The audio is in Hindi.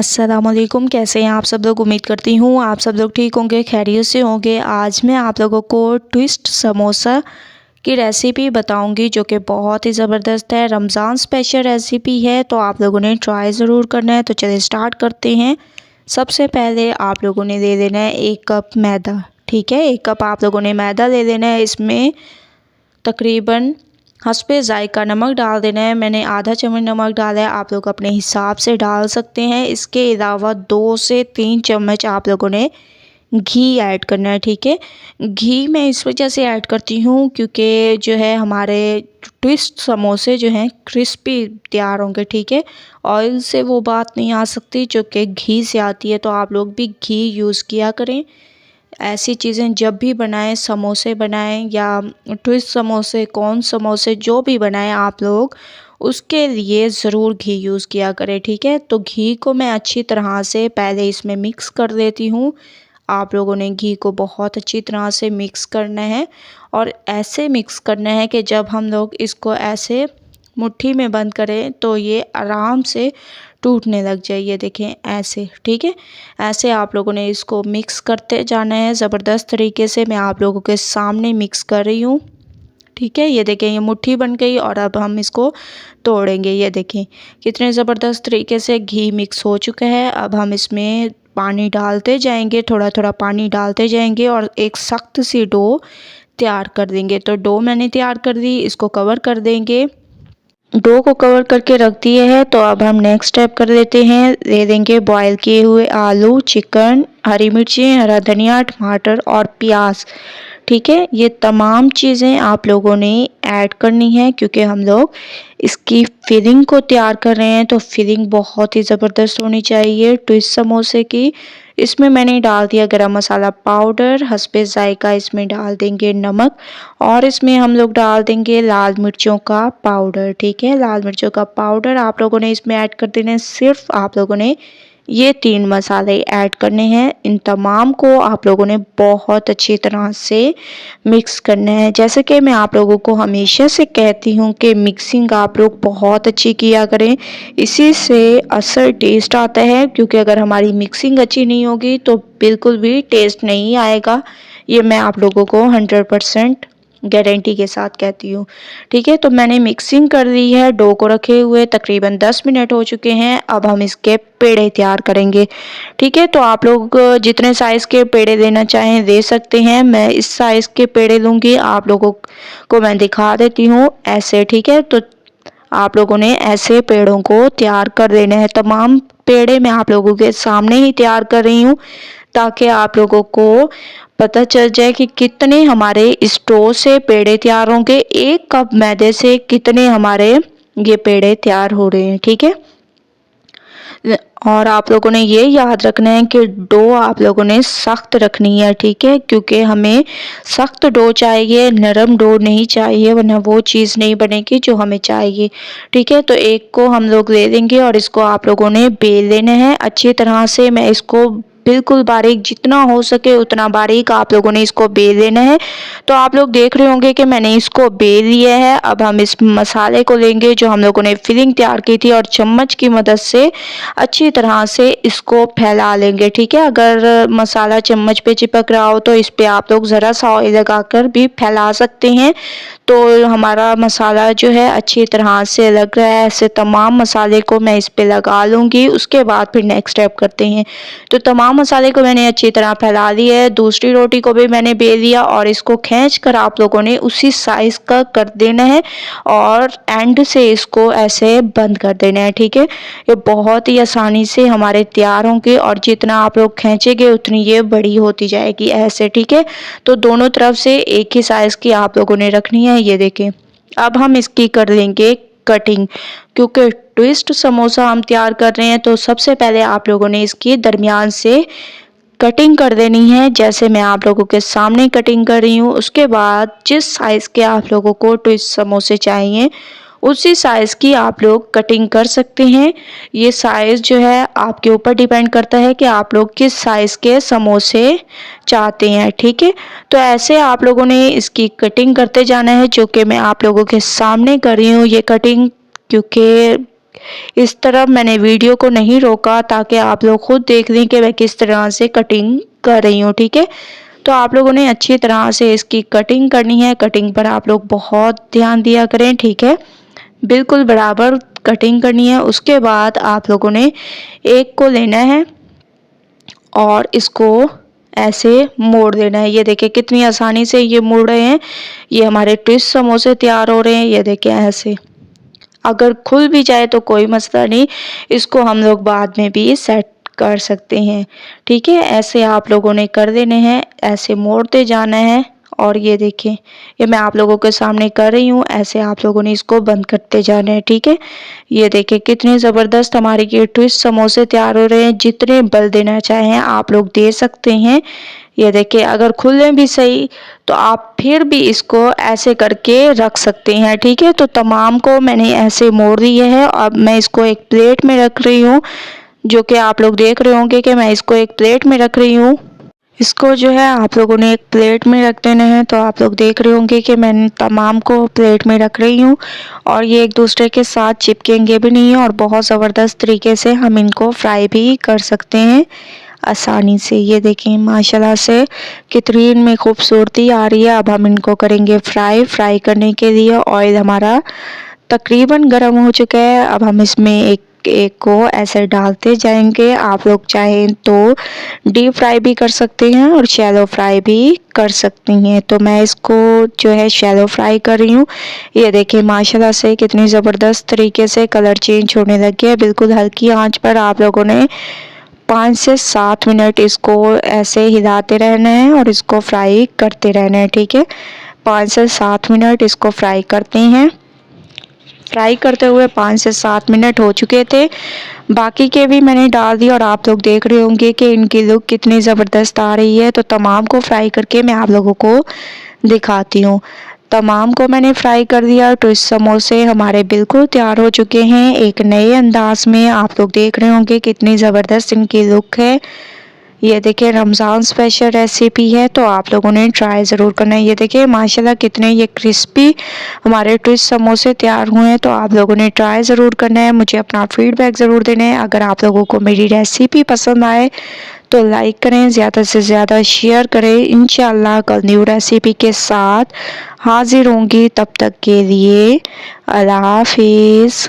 अस्सलामुअलैकुम, कैसे हैं आप सब लोग। उम्मीद करती हूँ आप सब लोग ठीक होंगे, खैरियत से होंगे। आज मैं आप लोगों को ट्विस्ट समोसा की रेसिपी बताऊंगी जो कि बहुत ही ज़बरदस्त है। रमज़ान स्पेशल रेसिपी है तो आप लोगों ने ट्राई ज़रूर करना है। तो चलिए स्टार्ट करते हैं। सबसे पहले आप लोगों ने ले लेना है 1 कप मैदा। ठीक है, 1 कप आप लोगों ने मैदा ले लेना है। इसमें तकरीबन हस्बे ज़ायका नमक डाल देना है। मैंने आधा चम्मच नमक डाला है, आप लोग अपने हिसाब से डाल सकते हैं। इसके अलावा 2 से 3 चम्मच आप लोगों ने घी ऐड करना है। ठीक है, घी मैं इस वजह से ऐड करती हूँ क्योंकि जो है हमारे ट्विस्ट समोसे जो हैं क्रिस्पी तैयार होंगे। ठीक है, ऑयल से वो बात नहीं आ सकती जो कि घी से आती है, तो आप लोग भी घी यूज़ किया करें। ऐसी चीज़ें जब भी बनाएं, समोसे बनाएं या ट्विस्ट समोसे, कॉर्न समोसे, जो भी बनाएं आप लोग उसके लिए ज़रूर घी यूज़ किया करें। ठीक है, तो घी को मैं अच्छी तरह से पहले इसमें मिक्स कर देती हूँ। आप लोगों ने घी को बहुत अच्छी तरह से मिक्स करना है और ऐसे मिक्स करना है कि जब हम लोग इसको ऐसे मुट्ठी में बंद करें तो ये आराम से टूटने लग जाए। ये देखें ऐसे। ठीक है, ऐसे आप लोगों ने इसको मिक्स करते जाना है ज़बरदस्त तरीके से। मैं आप लोगों के सामने मिक्स कर रही हूँ। ठीक है, ये देखें ये मुट्ठी बन गई और अब हम इसको तोड़ेंगे। ये देखें कितने ज़बरदस्त तरीके से घी मिक्स हो चुका है। अब हम इसमें पानी डालते जाएंगे, थोड़ा थोड़ा पानी डालते जाएंगे और एक सख्त सी डो तैयार कर देंगे। तो डो मैंने तैयार कर दी, इसको कवर कर देंगे। डो को कवर करके रख दिए है। तो अब हम नेक्स्ट स्टेप कर लेते हैं। ले देंगे बॉयल किए हुए आलू, चिकन, हरी मिर्ची, हरा धनिया, टमाटर और प्याज। ठीक है, ये तमाम चीज़ें आप लोगों ने ऐड करनी है क्योंकि हम लोग इसकी फिलिंग को तैयार कर रहे हैं। तो फिलिंग बहुत ही ज़बरदस्त होनी चाहिए ट्विस्ट समोसे की। इसमें मैंने डाल दिया गरम मसाला पाउडर, हस्बे ज़ायका इसमें डाल देंगे नमक और इसमें हम लोग डाल देंगे लाल मिर्चों का पाउडर। ठीक है, लाल मिर्चों का पाउडर आप लोगों ने इसमें ऐड कर देना है। सिर्फ आप लोगों ने ये 3 मसाले ऐड करने हैं। इन तमाम को आप लोगों ने बहुत अच्छी तरह से मिक्स करना है। जैसे कि मैं आप लोगों को हमेशा से कहती हूँ कि मिक्सिंग आप लोग बहुत अच्छी किया करें, इसी से असर टेस्ट आता है। क्योंकि अगर हमारी मिक्सिंग अच्छी नहीं होगी तो बिल्कुल भी टेस्ट नहीं आएगा। ये मैं आप लोगों को 100% गारंटी के साथ कहती हूँ। ठीक है, तो मैंने मिक्सिंग कर ली है। डो को रखे हुए तकरीबन 10 मिनट हो चुके हैं। अब हम इसके पेड़े तैयार करेंगे। ठीक है, तो आप लोग जितने साइज़ के पेड़े लेना चाहें ले सकते हैं। मैं इस साइज़ के पेड़े लूँगी, आप लोगों को मैं दिखा देती हूँ ऐसे। ठीक है, तो आप लोगों ने ऐसे पेड़ों को तैयार कर देना है। तमाम पेड़े मैं आप लोगों के सामने ही तैयार कर रही हूँ ताकि आप लोगों को पता चल जाए कि कितने हमारे स्टोव से पेड़े तैयार होंगे। 1 कप मैदे से कितने हमारे ये पेड़े तैयार हो रहे हैं। ठीक है, और आप लोगों ने ये याद रखना है कि डो आप लोगों ने सख्त रखनी है। ठीक है, क्योंकि हमें सख्त डो चाहिए, नरम डो नहीं चाहिए, वरना वो चीज़ नहीं बनेगी जो हमें चाहिए। ठीक है, तो एक को हम लोग ले लेंगे और इसको आप लोगों ने बेल लेना है अच्छी तरह से। मैं इसको बिल्कुल बारीक, जितना हो सके उतना बारीक आप लोगों ने इसको बेल लेना है। तो आप लोग देख रहे होंगे कि मैंने इसको बेल लिया है। अब हम इस मसाले को लेंगे जो हम लोगों ने फिलिंग तैयार की थी और चम्मच की मदद से अच्छी तरह से इसको फैला लेंगे। ठीक है, अगर मसाला चम्मच पे चिपक रहा हो तो इस पे आप लोग ज़रा सा ऑयल लगाकर भी फैला सकते हैं। तो हमारा मसाला जो है अच्छी तरह से लग रहा है। ऐसे तमाम मसाले को मैं इस पे लगा लूँगी, उसके बाद फिर नेक्स्ट स्टेप करते हैं। तो तमाम मसाले को मैंने अच्छी तरह फैला लिया है। दूसरी रोटी को भी मैंने बेल लिया और इसको खींच कर आप लोगों ने उसी साइज़ का कर देना है और एंड से इसको ऐसे बंद कर देना है। ठीक है, ये बहुत ही आसानी से हमारे तैयार होंगे और जितना आप लोग खींचेंगे उतनी ये बड़ी होती जाएगी ऐसे। ठीक है, तो दोनों तरफ से एक ही साइज़ की आप लोगों ने रखनी है। ये देखें, अब हम इसकी कर लेंगे कटिंग। क्योंकि ट्विस्ट समोसा हम तैयार कर रहे हैं तो सबसे पहले आप लोगों ने इसकी दरमियान से कटिंग कर देनी है, जैसे मैं आप लोगों के सामने कटिंग कर रही हूँ। उसके बाद जिस साइज़ के आप लोगों को ट्विस्ट समोसे चाहिए उसी साइज़ की आप लोग कटिंग कर सकते हैं। ये साइज़ जो है आपके ऊपर डिपेंड करता है कि आप लोग किस साइज़ के समोसे चाहते हैं। ठीक है, तो ऐसे आप लोगों ने इसकी कटिंग करते जाना है, जो कि मैं आप लोगों के सामने कर रही हूँ ये कटिंग। क्योंकि इस तरफ मैंने वीडियो को नहीं रोका ताकि आप लोग खुद देख लें कि मैं किस तरह से कटिंग कर रही हूँ। ठीक है, तो आप लोगों ने अच्छी तरह से इसकी कटिंग करनी है। कटिंग पर आप लोग बहुत ध्यान दिया करें। ठीक है, बिल्कुल बराबर कटिंग करनी है। उसके बाद आप लोगों ने एक को लेना है और इसको ऐसे मोड़ देना है। ये देखिए कितनी आसानी से ये मोड़ रहे हैं। ये हमारे ट्विस्ट समोसे तैयार हो रहे हैं। ये देखिए ऐसे, अगर खुल भी जाए तो कोई मसला नहीं, इसको हम लोग बाद में भी सेट कर सकते हैं। ठीक है, ऐसे आप लोगों ने कर देने हैं, ऐसे मोड़ते जाना है। और ये देखिए, ये मैं आप लोगों के सामने कर रही हूँ, ऐसे आप लोगों ने इसको बंद करते जाना है। ठीक है, ये देखिए कितने ज़बरदस्त हमारे ये ट्विस्ट समोसे तैयार हो रहे हैं। जितने बल देना चाहें आप लोग दे सकते हैं। ये देखिए, अगर खुले भी सही तो आप फिर भी इसको ऐसे करके रख सकते हैं। ठीक है, तो तमाम को मैंने ऐसे मोड़ दिए है। अब मैं इसको एक प्लेट में रख रही हूँ, जो कि आप लोग देख रहे होंगे कि मैं इसको एक प्लेट में रख रही हूँ। इसको जो है आप लोगों ने एक प्लेट में रख देना है। तो आप लोग देख रहे होंगे कि मैं तमाम को प्लेट में रख रही हूँ और ये एक दूसरे के साथ चिपकेंगे भी नहीं है और बहुत ज़बरदस्त तरीके से हम इनको फ्राई भी कर सकते हैं आसानी से। ये देखें माशाल्लाह से कितनी इनमें खूबसूरती आ रही है। अब हम इनको करेंगे फ्राई करने के लिए ऑयल हमारा तकरीबन गर्म हो चुका है। अब हम इसमें एक एक को ऐसे डालते जाएंगे। आप लोग चाहें तो डीप फ्राई भी कर सकते हैं और शैलो फ्राई भी कर सकती हैं। तो मैं इसको जो है शैलो फ्राई कर रही हूँ। ये देखिए माशाल्लाह से कितनी ज़बरदस्त तरीके से कलर चेंज होने लग गया। बिल्कुल हल्की आंच पर आप लोगों ने 5 से 7 मिनट इसको ऐसे हिलाते रहना है और इसको फ्राई करते रहना है। ठीक है, 5 से 7 मिनट इसको फ्राई करते हैं। फ्राई करते हुए 5 से 7 मिनट हो चुके थे। बाकी के भी मैंने डाल दिया और आप लोग देख रहे होंगे कि इनकी लुक कितनी ज़बरदस्त आ रही है। तो तमाम को फ्राई करके मैं आप लोगों को दिखाती हूँ। तमाम को मैंने फ्राई कर दिया। ट्विस्ट समोसे हमारे बिल्कुल तैयार हो चुके हैं एक नए अंदाज में। आप लोग देख रहे होंगे कितनी ज़बरदस्त इनकी लुक है। ये देखिए रमज़ान स्पेशल रेसिपी है, तो आप लोगों ने ट्राई ज़रूर करना है। ये देखिए माशाल्लाह कितने ये क्रिस्पी हमारे ट्विस्ट समोसे तैयार हुए हैं। तो आप लोगों ने ट्राई ज़रूर करना है, मुझे अपना फीडबैक ज़रूर देना है। अगर आप लोगों को मेरी रेसिपी पसंद आए तो लाइक करें, ज़्यादा से ज़्यादा शेयर करें। इंशाअल्लाह कल न्यू रेसिपी के साथ हाजिर होंगी। तब तक के लिए अल्लाह हाफिज़।